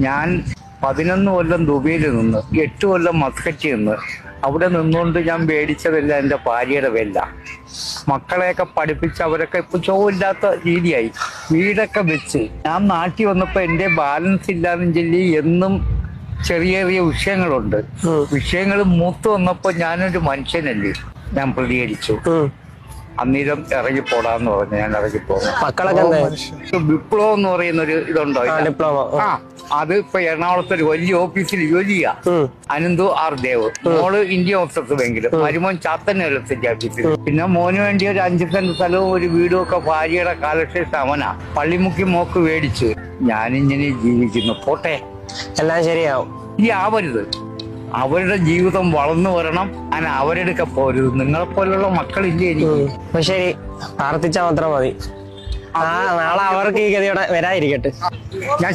ഞാൻ 11 കൊല്ലം ദുബൈയിൽ നിന്ന് 8 കൊല്ലം മസ്കറ്റിൽ നിന്ന് അവിടെ നിന്നുകൊണ്ട് ഞാൻ മേടിച്ചതല്ല എൻ്റെ ഭാര്യയുടെ വെല്ല. മക്കളെയൊക്കെ പഠിപ്പിച്ച് അവരൊക്കെ ഇപ്പൊ ചോവില്ലാത്ത രീതിയായി. വീടൊക്കെ വെച്ച് ഞാൻ നാട്ടിൽ വന്നപ്പോ എൻ്റെ ബാലൻസ് ഇല്ലാന്നും ചൊല്ലി എന്നും ചെറിയ ചെറിയ വിഷയങ്ങളുണ്ട്. വിഷയങ്ങൾ മൂത്ത് വന്നപ്പോ ഞാനൊരു മനുഷ്യനല്ലേ, ഞാൻ പ്രതികരിച്ചു. അന്നേരം ഇറങ്ങിപ്പോടാന്ന് പറഞ്ഞു. ഞാൻ ഇറങ്ങിപ്പോകും. മക്കളൊക്കെ വിപ്ലവം എന്ന് പറയുന്ന ഒരു ഇതുണ്ടോ? ആ, അത് ഇപ്പൊ എറണാകുളത്ത് ഒരു വലിയ ഓഫീസിൽ ജോലി ചെയ്യാ. അനന്തു ആർ ദേവ്. മോള് ഇന്ത്യ ഓഫീസർ ബാങ്കില്, മരുമോൻ ചാത്തന്നൂരത്തിന്റെ ഓഫീസിൽ. പിന്നെ മോന് വേണ്ടി ഒരു 5 സെന്റ് സ്ഥലവും ഒരു വീടും ഒക്കെ ഭാര്യയുടെ കാലശേഷം അവനാ പള്ളിമുക്കി മോക്ക് മേടിച്ച്. ഞാനിങ്ങനെ ജീവിക്കുന്നു. പോട്ടെ, എല്ലാം ശരിയാവും. ഈ ആവരുത്. അവരുടെ ജീവിതം വളർന്നു വരണം. അങ്ങനെ അവരെടുക്ക പോരുത്. നിങ്ങളെപ്പോലുള്ള മക്കളില്ലേ എനിക്ക്. അപ്പൊ ശരി, പ്രാർത്ഥിച്ചാൽ മാത്രം മതി. നാളെ അവർക്ക് ഈ ഗതിയോടെ വരാതിരിക്കട്ടെ. ഞാൻ